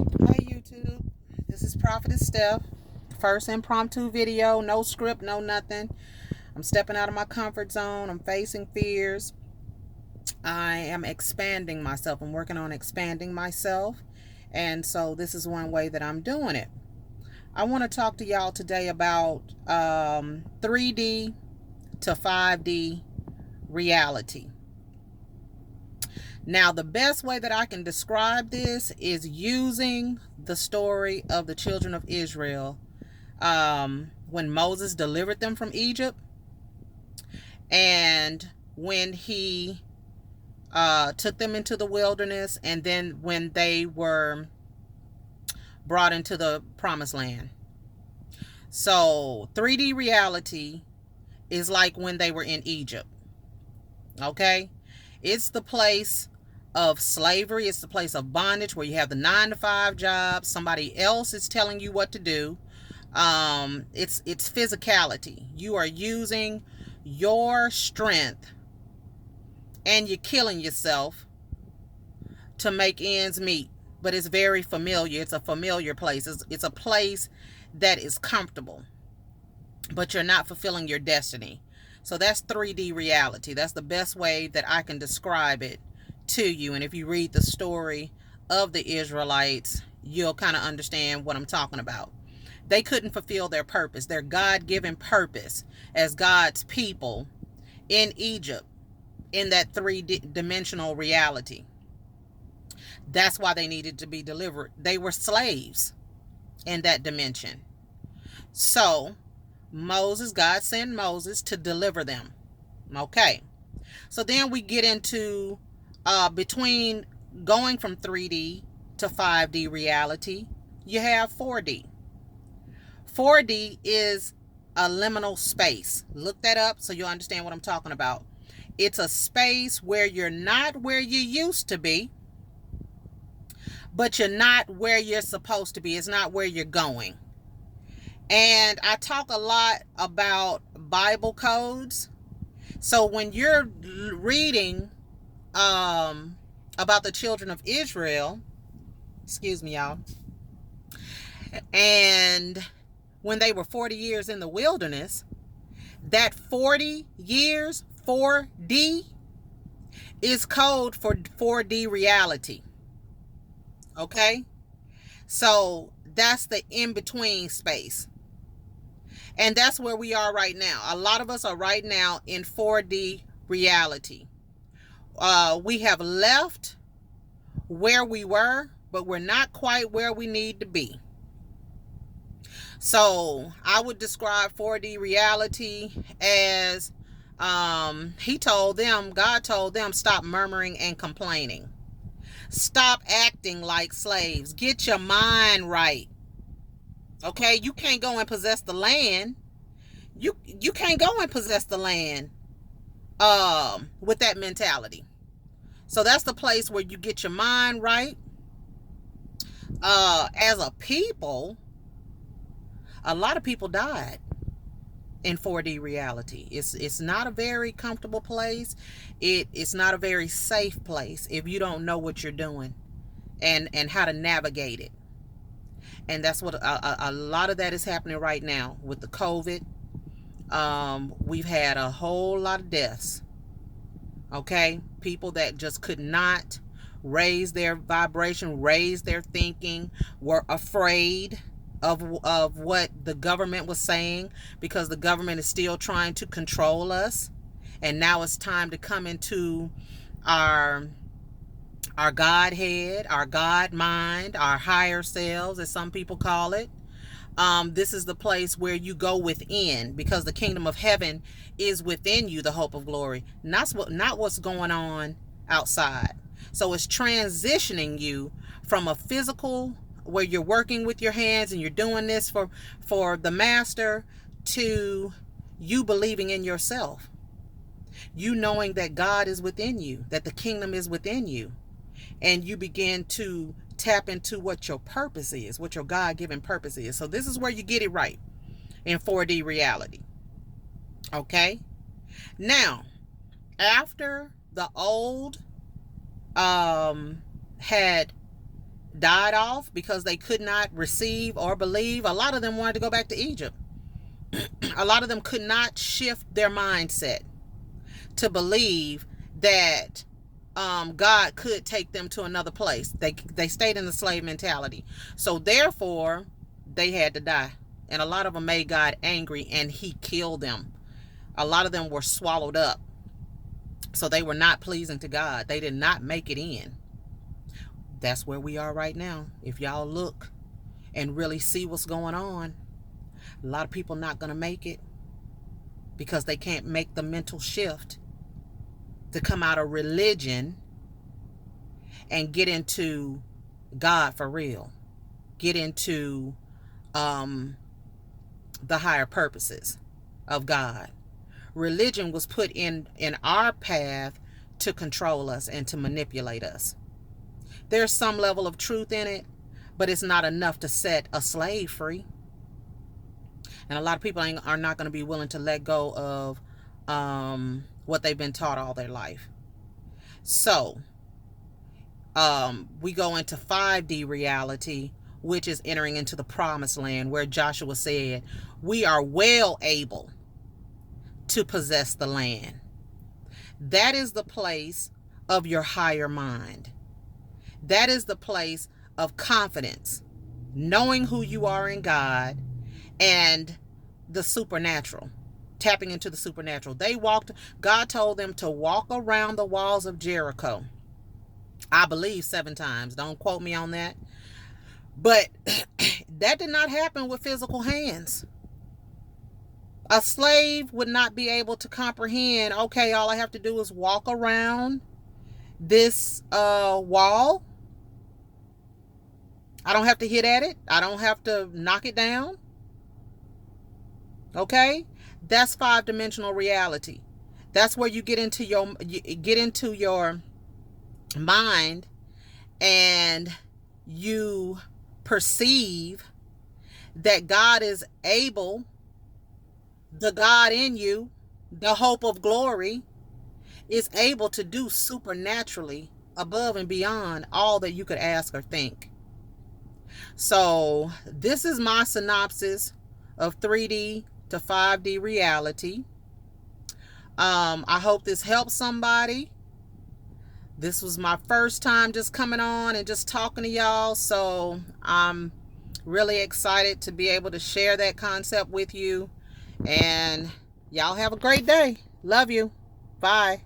Hey YouTube, this is Prophetess Steph. First impromptu video, no script, no nothing. I'm stepping out of my comfort zone. I'm facing fears. I am expanding myself. I'm working on expanding myself. And so this is one way that I'm doing it. I want to talk to y'all today about 3D to 5D reality. Now, the best way that I can describe this is using the story of the children of Israel when Moses delivered them from Egypt, and when he took them into the wilderness, and then when they were brought into the promised land. So 3D reality is like when they were in Egypt. Okay? It's the place of slavery. It's the place of bondage where you have the 9-to-5 job. Somebody else is telling you what to do. It's physicality. You are using your strength and you're killing yourself to make ends meet. But it's very familiar. It's a familiar place. It's a place that is comfortable, but you're not fulfilling your destiny. So that's 3D reality. That's the best way that I can describe it to you. And if you read the story of the Israelites, you'll kind of understand what I'm talking about. They couldn't fulfill their purpose, their God-given purpose as God's people in Egypt, in that three-dimensional reality. That's why they needed to be delivered. They were slaves in that dimension. So God sent Moses to deliver them. Okay. So then we get into between going from 3D to 5D reality, you have 4D. 4D is a liminal space. Look that up so you'll understand what I'm talking about. It's a space where you're not where you used to be, but you're not where you're supposed to be. It's not where you're going. And I talk a lot about Bible codes. So when you're reading about the children of Israel, excuse me, y'all, and when they were 40 years in the wilderness, that 40 years, 4D, is code for 4D reality. Okay? So that's the in-between space. And that's where we are right now. A lot of us are right now in 4D reality. We have left where we were, but we're not quite where we need to be. So I would describe 4D reality as God told them, stop murmuring and complaining. Stop acting like slaves. Get your mind right. Okay, you can't go and possess the land. You can't go and possess the land with that mentality. So that's the place where you get your mind right. As a people, a lot of people died in 4D reality. It's not a very comfortable place. It's not a very safe place if you don't know what you're doing and how to navigate it. And that's what a lot of that is happening right now with the COVID. We've had a whole lot of deaths. Okay, people that just could not raise their vibration, raise their thinking, were afraid of what the government was saying, because the government is still trying to control us. And now it's time to come into our Godhead, our God mind, our higher selves, as some people call it. This is the place where you go within, because the kingdom of heaven is within you, the hope of glory, not what's going on outside. So it's transitioning you from a physical, where you're working with your hands and you're doing this for the master, to you believing in yourself. You knowing that God is within you, that the kingdom is within you. And you begin to tap into what your purpose is, what your God-given purpose is. So this is where you get it right in 4D reality. Okay? Now, after the old had died off because they could not receive or believe. A lot of them wanted to go back to Egypt. A lot of them could not shift their mindset to believe that God could take them to another place. They stayed in the slave mentality. So therefore, they had to die. And a lot of them made God angry, and he killed them. A lot of them were swallowed up. So they were not pleasing to God. They did not make it in. That's where we are right now. If y'all look and really see what's going on, a lot of people not going to make it because they can't make the mental shift to come out of religion and get into God for real. Get into the higher purposes of God. Religion was put in our path to control us and to manipulate us. There's some level of truth in it, but it's not enough to set a slave free. And a lot of people are not going to be willing to let go of what they've been taught all their life. So we go into 5D reality, which is entering into the promised land, where Joshua said, we are well able to possess the land. That is the place of your higher mind. That is the place of confidence, knowing who you are in God and the supernatural, tapping into the supernatural. God told them to walk around the walls of Jericho. I believe 7 times. Don't quote me on that. But that did not happen with physical hands. A slave would not be able to comprehend, okay, all I have to do is walk around this wall. I don't have to hit at it. I don't have to knock it down. Okay? That's 5-dimensional reality. That's where you get into your mind and you perceive that God is able. The God in you, the hope of glory, is able to do supernaturally above and beyond all that you could ask or think. So this is my synopsis of 3D to 5D reality. I hope this helps somebody. This was my first time just coming on and just talking to y'all. So I'm really excited to be able to share that concept with you. And y'all have a great day. Love you. Bye.